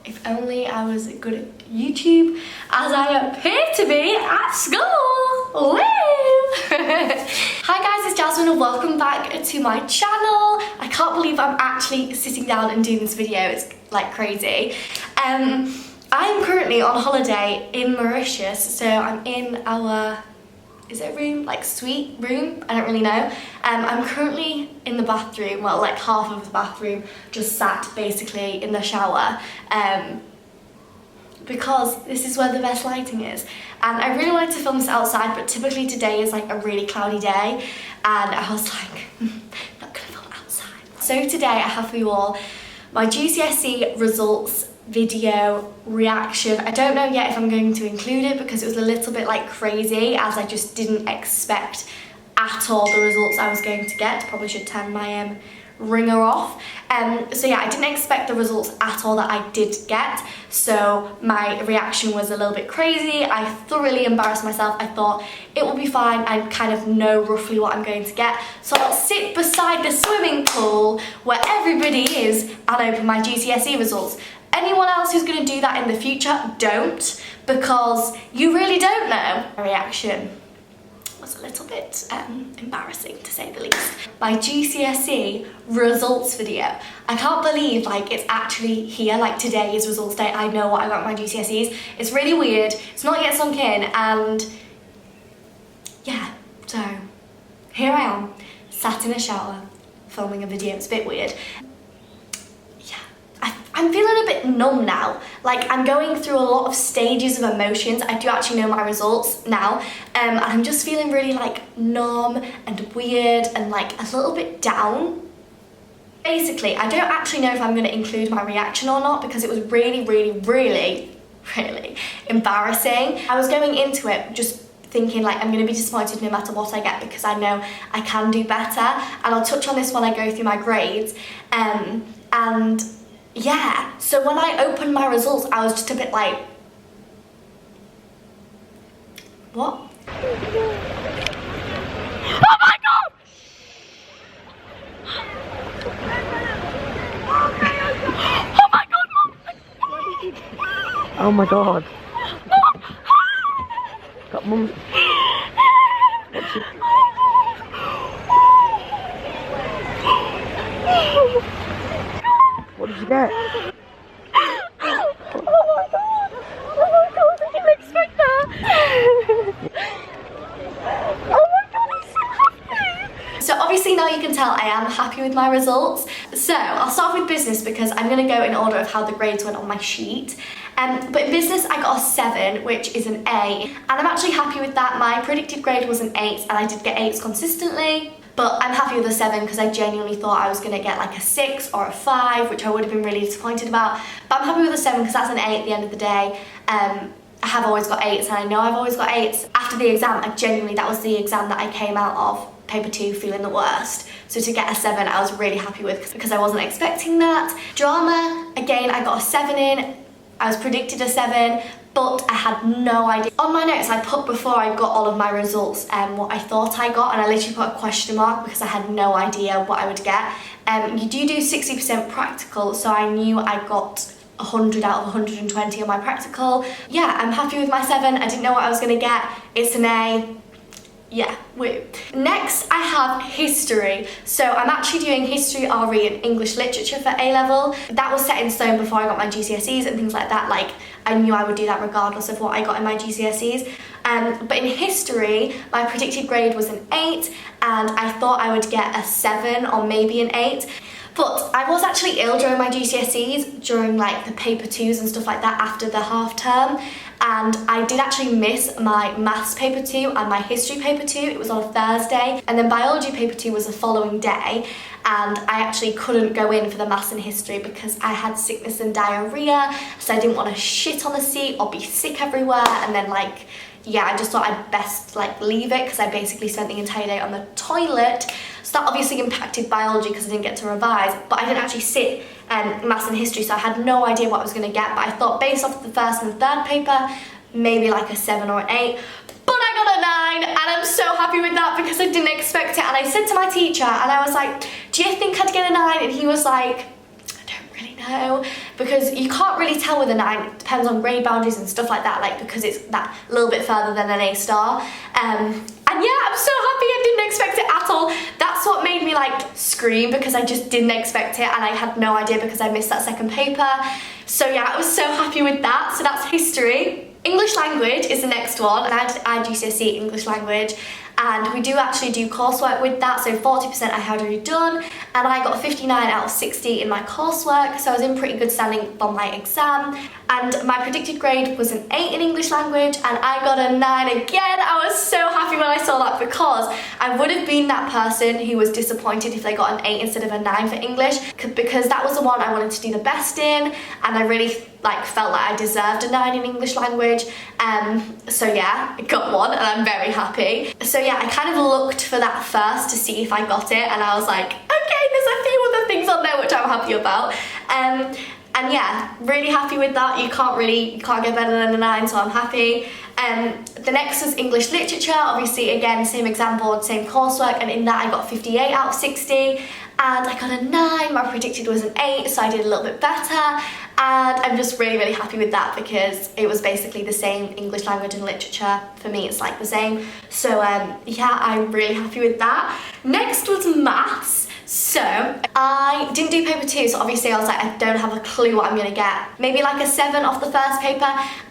If only I was good at YouTube as I appear to be at school. Woo! Hi guys, it's Jasmine and welcome back to my channel. I can't believe I'm actually sitting down and doing this video. It's like crazy. I am currently on holiday in Mauritius, so I'm in our, is it room? Like suite room? I don't really know. I'm currently in the bathroom, well like half of the bathroom, just sat basically in the shower because this is where the best lighting is. And I really wanted to film this outside, but typically today is like a really cloudy day and I was like, not gonna film outside. So today I have for you all my GCSE results video reaction. I don't know yet if I'm going to include it because it was a little bit like crazy, as I just didn't expect at all the results I was going to get. Probably should turn my ringer off. So yeah, I didn't expect the results at all that I did get, so my reaction was a little bit crazy. I thoroughly embarrassed myself. I thought it will be fine. I kind of know roughly what I'm going to get, so I'll sit beside the swimming pool where everybody is and open my GCSE results. Anyone else who's going to do that in the future, don't, because you really don't know. My reaction was a little bit embarrassing, to say the least. My GCSE results video. I can't believe like it's actually here, like today is results day. I know what I got in my GCSEs. It's really weird. It's not yet sunk in, and yeah, so here I am, sat in a shower, filming a video. It's a bit weird. I'm feeling a bit numb now. Like I'm going through a lot of stages of emotions. I do actually know my results now, and I'm just feeling really like numb and weird and like a little bit down. Basically, I don't actually know if I'm going to include my reaction or not because it was really embarrassing. I was going into it just thinking like I'm going to be disappointed no matter what I get because I know I can do better, and I'll touch on this when I go through my grades. And yeah, so when I opened my results, I was just a bit like, what? Oh my god! Oh my god, Mum! Oh my god. Got Mum. What did you get? Oh my god! Oh my god, I didn't expect that! Oh my god, I'm so happy! So obviously now you can tell I am happy with my results. So I'll start with business because I'm going to go in order of how the grades went on my sheet. But in business I got a 7, which is an A, and I'm actually happy with that. My predicted grade was an 8 and I did get 8s consistently. But I'm happy with a 7 because I genuinely thought I was going to get like a 6 or a 5, which I would have been really disappointed about. But I'm happy with a 7 because that's an 8 at the end of the day. I have always got 8s and I know I've always got 8s. After the exam, that was the exam that I came out of, paper 2, feeling the worst. So to get a 7 I was really happy with because I wasn't expecting that. Drama, again I got a 7 in. I was predicted a 7. But I had no idea. On my notes I put before I got all of my results what I thought I got, and I literally put a question mark because I had no idea what I would get. You do 60% practical, so I knew I got 100 out of 120 on my practical. Yeah, I'm happy with my 7. I didn't know what I was going to get. It's an A. Yeah, woo. Next I have history. So I'm actually doing history, RE and English literature for A-level. That was set in stone before I got my GCSEs and things like that. Like I knew I would do that regardless of what I got in my GCSEs. But in history, my predicted grade was an 8 and I thought I would get a 7 or maybe an 8. But I was actually ill during my GCSEs, during like the paper 2s and stuff like that after the half term. And I did actually miss my maths paper 2 and my history paper 2. It was on a Thursday, and then biology paper 2 was the following day, and I actually couldn't go in for the maths and history because I had sickness and diarrhea, so I didn't want to shit on the seat or be sick everywhere. And then like, yeah, I just thought I'd best like leave it because I basically spent the entire day on the toilet. So that obviously impacted biology because I didn't get to revise, but I didn't actually sit maths and history, so I had no idea what I was going to get. But I thought based off the first and third paper, maybe like a 7 or an 8. But I got a 9 and I'm so happy with that because I didn't expect it. And I said to my teacher and I was like, do you think I'd get a 9? And he was like, I don't really know. no, because you can't really tell with a 9. It depends on grade boundaries and stuff like that, like because it's that little bit further than an A star. And yeah, I'm so happy. I didn't expect it at all. That's what made me like scream, because I just didn't expect it and I had no idea because I missed that second paper. So yeah, I was so happy with that. So that's history. English language is the next one, and I did IGCSE English language, and we do actually do coursework with that, so 40% I had already done, and I got 59 out of 60 in my coursework, so I was in pretty good standing on my exam, and my predicted grade was an 8 in English language, and I got a 9 again. I was so happy when I saw that, because I would have been that person who was disappointed if they got an 8 instead of a 9 for English, because that was the one I wanted to do the best in, and I really like felt like I deserved a 9 in English language. So yeah, I got one and I'm very happy. So yeah, I kind of looked for that first to see if I got it, and I was like, okay, there's a few other things on there which I'm happy about. And yeah, really happy with that. You can't get better than a 9, so I'm happy. The next was English literature. Obviously, again, same exam board, same coursework, and in that I got 58 out of 60. And I got a 9, my predicted was an 8, so I did a little bit better. And I'm just really, really happy with that, because it was basically the same. English language and literature, for me it's like the same. So yeah, I'm really happy with that. Next was maths. So I didn't do paper 2, so obviously I was like, I don't have a clue what I'm gonna get. Maybe like a 7 off the first paper.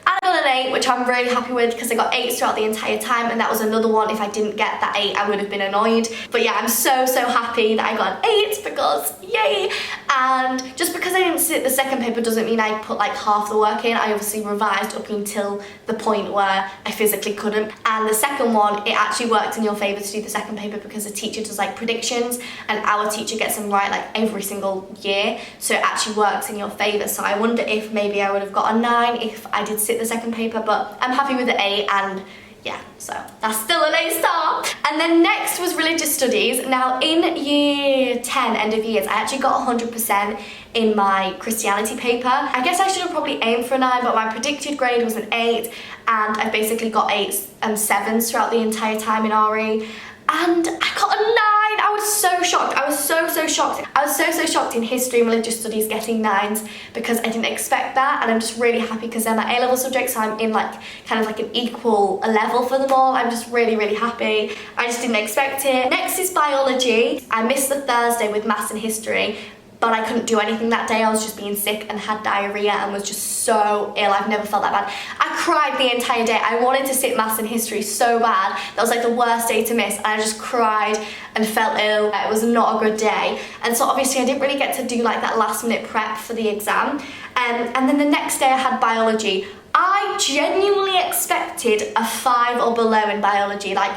I got an 8, which I'm really happy with, because I got 8s throughout the entire time, and that was another one. If I didn't get that 8, I would have been annoyed. But yeah, I'm so happy that I got an 8, because yay! And just because I didn't sit the second paper doesn't mean I put like half the work in. I obviously revised up until the point where I physically couldn't. And the second one, it actually worked in your favour to do the second paper, because the teacher does like predictions, and our teacher gets them right like every single year, so it actually works in your favour. So I wonder if maybe I would have got a 9 if I did sit the second paper, but I'm happy with the 8, and yeah, so that's still an A star. And then next was religious studies. Now in year 10, end of years, I actually got 100% in my Christianity paper. I guess I should have probably aimed for a 9, but my predicted grade was an 8, and I basically got 8s and 7s throughout the entire time in RE. And I got a 9! I was so shocked. I was so shocked. I was so shocked in history and religious studies getting 9s, because I didn't expect that, and I'm just really happy because they're my A-level subjects, so I'm in like kind of like an equal level for them all. I'm just really happy. I just didn't expect it. Next is biology. I missed the Thursday with maths and history, but I couldn't do anything that day. I was just being sick and had diarrhea and was just so ill. I've never felt that bad. I cried the entire day. I wanted to sit maths and history so bad. That was like the worst day to miss. I just cried and felt ill. It was not a good day. And so obviously I didn't really get to do like that last minute prep for the exam. And then the next day I had biology. I genuinely expected a 5 or below in biology. Like,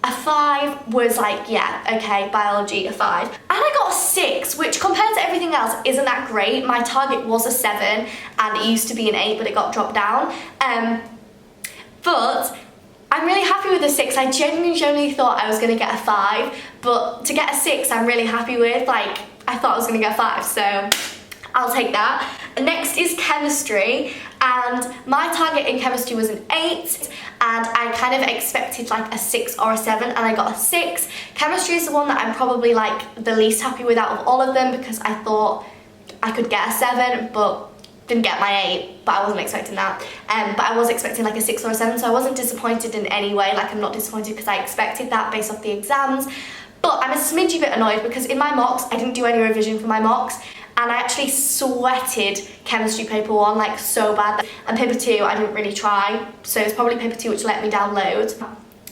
a 5 was like, yeah, okay, biology, a 5. And I got a 6, which compared to everything else isn't that great. My target was a 7, and it used to be an 8, but it got dropped down. But I'm really happy with the 6. I genuinely thought I was gonna get a 5, but to get a 6, I'm really happy with. Like, I thought I was gonna get a 5, so I'll take that. Next is chemistry, and my target in chemistry was an 8, and I kind of expected like a 6 or a 7, and I got a 6. Chemistry is the one that I'm probably like the least happy with out of all of them, because I thought I could get a 7, but didn't get my 8, but I wasn't expecting that. But I was expecting like a 6 or a 7, so I wasn't disappointed in any way. Like, I'm not disappointed because I expected that based off the exams. But I'm a smidgy bit annoyed because in my mocks, I didn't do any revision for my mocks, and I actually sweated chemistry paper 1 like so bad. And paper 2, I didn't really try, so it's probably paper 2 which let me down loads. But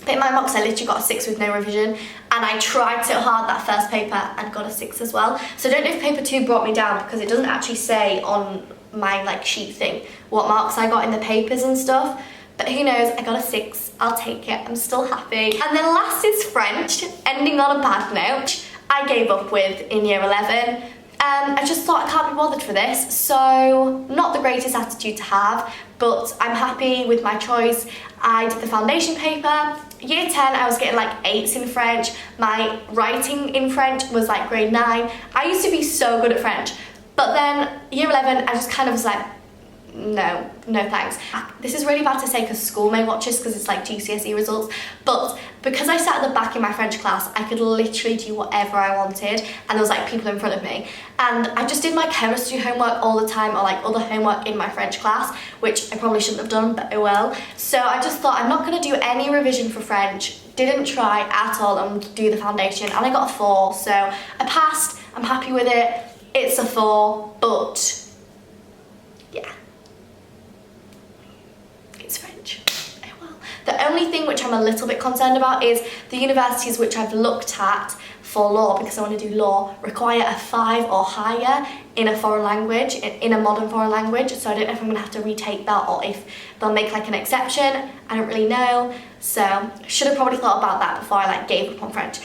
in my mocks, I literally got a 6 with no revision, and I tried so hard that first paper and got a 6 as well. So I don't know if paper 2 brought me down, because it doesn't actually say on my like sheet thing what marks I got in the papers and stuff. But who knows, I got a 6, I'll take it, I'm still happy. And then last is French, ending on a bad note. I gave up with in year 11. I just thought I can't be bothered for this, so not the greatest attitude to have, but I'm happy with my choice. I did the foundation paper. Year 10, I was getting like 8s in French. My writing in French was like grade 9. I used to be so good at French, but then year 11, I just kind of was like, no thanks. This is really bad to say because school may watch this because it's like GCSE results, but because I sat at the back in my French class, I could literally do whatever I wanted, and there was like people in front of me, and I just did my chemistry homework all the time, or like other homework in my French class, which I probably shouldn't have done, but oh well. So I just thought I'm not going to do any revision for French, didn't try at all and do the foundation, and I got a 4, so I passed. I'm happy with it. It's a 4, but yeah, it's French. Oh well. The only thing which I'm a little bit concerned about is the universities which I've looked at for law, because I want to do law, require a 5 or higher in a foreign language, in a modern foreign language, so I don't know if I'm going to have to retake that or if they'll make like an exception. I don't really know, so I should have probably thought about that before I like gave up on French.